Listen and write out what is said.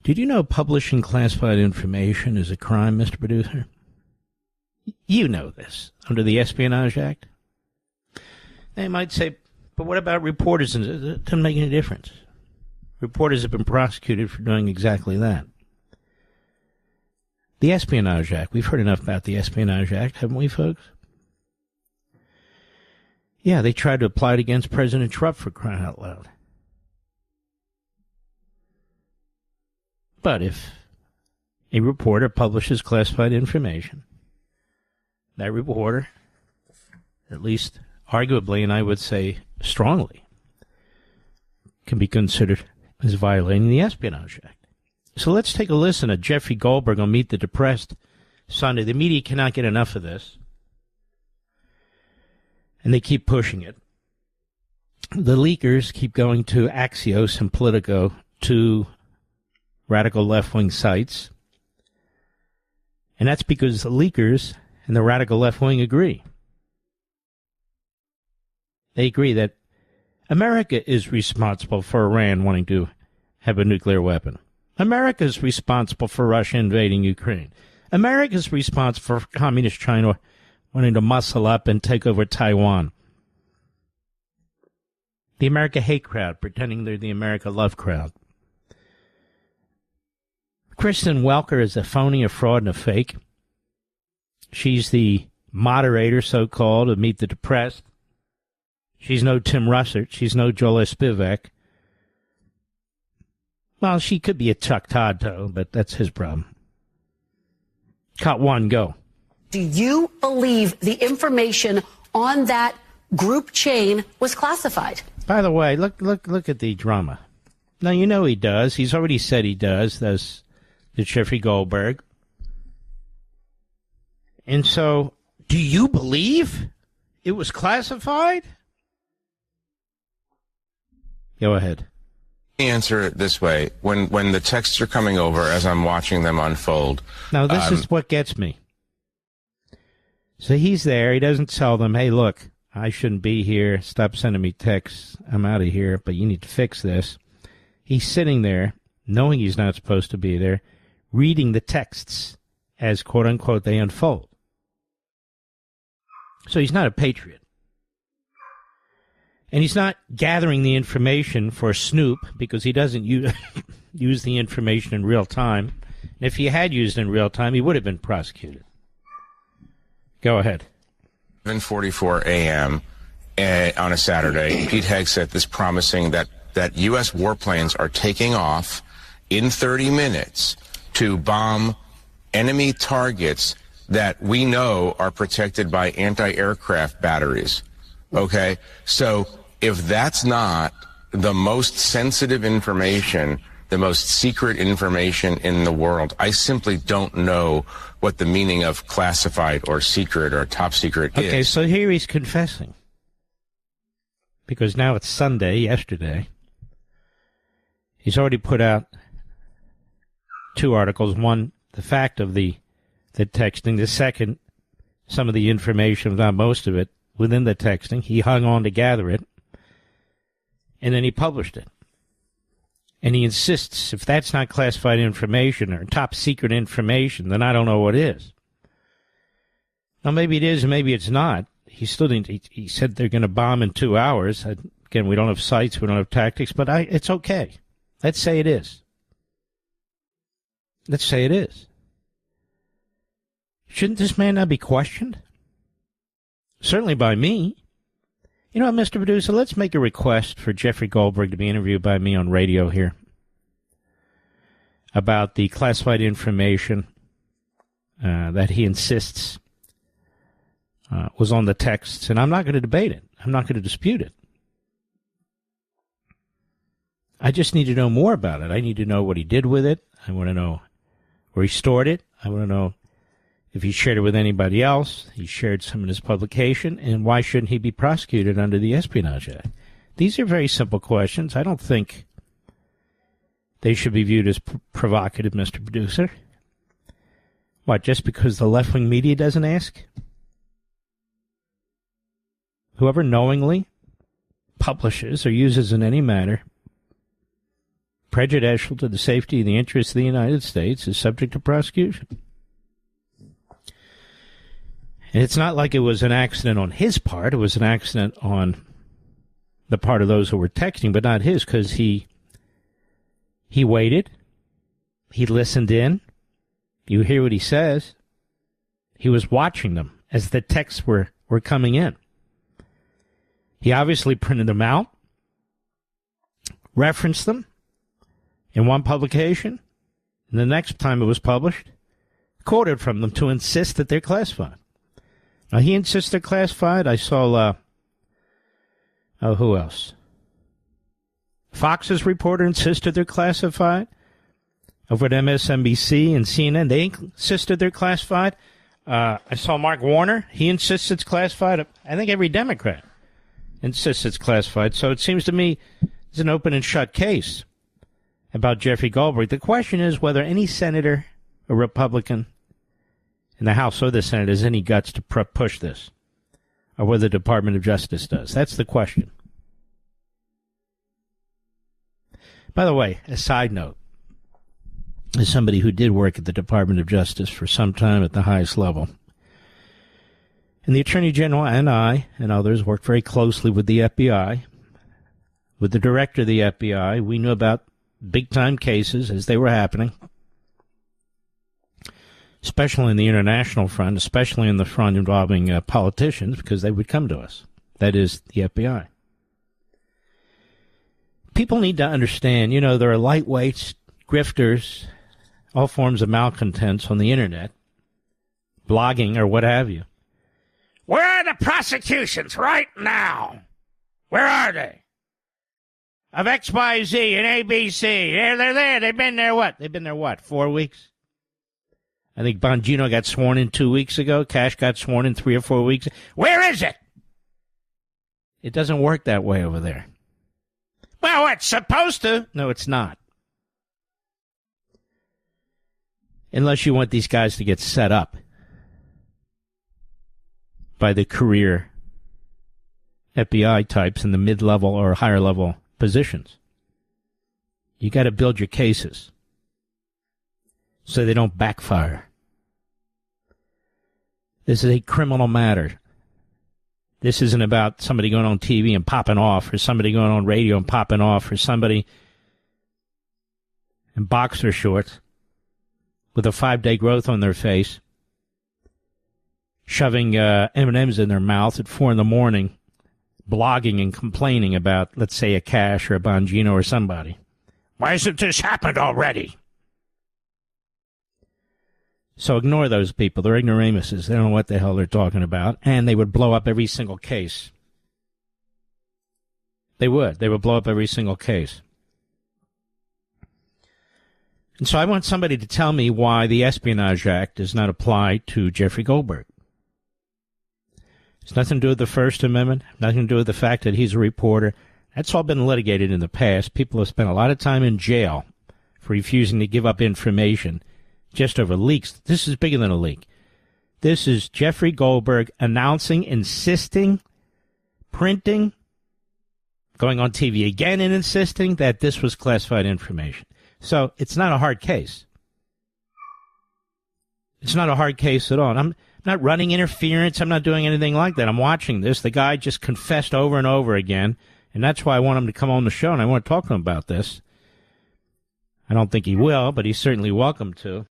Did you know publishing classified information is a crime, Mr. Producer? You know this, under the Espionage Act. They might say, but what about reporters? It doesn't make any difference. Reporters have been prosecuted for doing exactly that. The Espionage Act. We've heard enough about the Espionage Act, haven't we, folks? Yeah, they tried to apply it against President Trump, for crying out loud. But if a reporter publishes classified information, that reporter, at least arguably, and I would say strongly, can be considered as violating the Espionage Act. So let's take a listen to Jeffrey Goldberg on Meet the Depressed Sunday. The media cannot get enough of this, and they keep pushing it. The leakers keep going to Axios and Politico, to radical left-wing sites, and that's because the leakers and the radical left-wing agree. They agree that America is responsible for Iran wanting to have a nuclear weapon. America is responsible for Russia invading Ukraine. America is responsible for communist China wanting to muscle up and take over Taiwan. The America hate crowd pretending they're the America love crowd. Kristen Welker is a phony, a fraud, and a fake. She's the moderator, so-called, of Meet the Depressed. She's no Tim Russert. She's no Joel Spivak. Well, she could be a Chuck Todd, though, but that's his problem. Cut one, go. Do you believe the information on that group chain was classified? By the way, look at the drama. Now, you know he does. He's already said he does. That's Jeffrey Goldberg. And so, do you believe it was classified? Go ahead. Answer it this way. When the texts are coming over as I'm watching them unfold. Now, this is what gets me. So he's there. He doesn't tell them, hey, look, I shouldn't be here. Stop sending me texts. I'm out of here, but you need to fix this. He's sitting there, knowing he's not supposed to be there, reading the texts as, quote-unquote, they unfold. So he's not a patriot. And he's not gathering the information for Snoop, because he doesn't use the information in real time. And if he had used it in real time, he would have been prosecuted. Go ahead. 7:44 a.m. On a Saturday, Pete Hegseth is promising that U.S. warplanes are taking off in 30 minutes to bomb enemy targets that we know are protected by anti-aircraft batteries. Okay? So if that's not the most sensitive information, the most secret information in the world, I simply don't know what the meaning of classified or secret or top secret is. Okay, so here he's confessing. Because now it's Sunday, yesterday. He's already put out two articles. One, the fact of the texting. The second, some of the information, not most of it, within the texting. He hung on to gather it. And then he published it. And he insists, if that's not classified information or top secret information, then I don't know what is. Now, maybe it is, maybe it's not. He still didn't. He said they're going to bomb in 2 hours. Again, we don't have sites, we don't have tactics, but it's okay. Let's say it is. Let's say it is. Shouldn't this man not be questioned? Certainly by me. You know what, Mr. Producer, let's make a request for Jeffrey Goldberg to be interviewed by me on radio here about the classified information that he insists was on the texts, and I'm not going to debate it. I'm not going to dispute it. I just need to know more about it. I need to know what he did with it. I want to know where he stored it. I want to know if he shared it with anybody else. He shared some in his publication, and why shouldn't he be prosecuted under the Espionage Act? These are very simple questions. I don't think they should be viewed as provocative, Mr. Producer. What, just because the left-wing media doesn't ask? Whoever knowingly publishes or uses in any manner prejudicial to the safety and the interests of the United States is subject to prosecution. And it's not like it was an accident on his part. It was an accident on the part of those who were texting, but not his, because he waited. He listened in. You hear what he says. He was watching them as the texts were coming in. He obviously printed them out, referenced them in one publication, and the next time it was published, quoted from them to insist that they're classified. Now, he insists they're classified. I saw, who else? Fox's reporter insisted they're classified. Over at MSNBC and CNN, they insisted they're classified. I saw Mark Warner. He insists it's classified. I think every Democrat insists it's classified. So it seems to me it's an open and shut case about Jeffrey Goldberg. The question is whether any senator or Republican in the House or the Senate has any guts to push this, or whether the Department of Justice does. That's the question. By the way, a side note, as somebody who did work at the Department of Justice for some time at the highest level, and the Attorney General and I and others worked very closely with the FBI, with the director of the FBI. We knew about big-time cases as they were happening, especially in the international front, especially in the front involving politicians, because they would come to us. That is, the FBI. People need to understand, there are lightweights, grifters, all forms of malcontents on the Internet, blogging or what have you. Where are the prosecutions right now? Where are they? Of X, Y, Z and ABC. They're there. They've been there what? 4 weeks? I think Bongino got sworn in 2 weeks ago. Cash got sworn in 3 or 4 weeks. Where is it? It doesn't work that way over there. Well, it's supposed to. No, it's not. Unless you want these guys to get set up by the career FBI types in the mid-level or higher-level positions. You got to build your cases so they don't backfire. This is a criminal matter. This isn't about somebody going on TV and popping off, or somebody going on radio and popping off, or somebody in boxer shorts with a 5-day growth on their face, shoving M&Ms in their mouth at 4 a.m, blogging and complaining about, let's say, a Cash or a Bongino or somebody. Why hasn't this happened already? So ignore those people. They're ignoramuses. They don't know what the hell they're talking about, and they would blow up every single case. They would. They would blow up every single case. And so I want somebody to tell me why the Espionage Act does not apply to Jeffrey Goldberg. It's nothing to do with the First Amendment, nothing to do with the fact that he's a reporter. That's all been litigated in the past. People have spent a lot of time in jail for refusing to give up information just over leaks. This is bigger than a leak. This is Jeffrey Goldberg announcing, insisting, printing, going on TV again and insisting that this was classified information. So it's not a hard case. It's not a hard case at all. And I'm not running interference. I'm not doing anything like that. I'm watching this. The guy just confessed over and over again, and that's why I want him to come on the show, and I want to talk to him about this. I don't think he will, but he's certainly welcome to.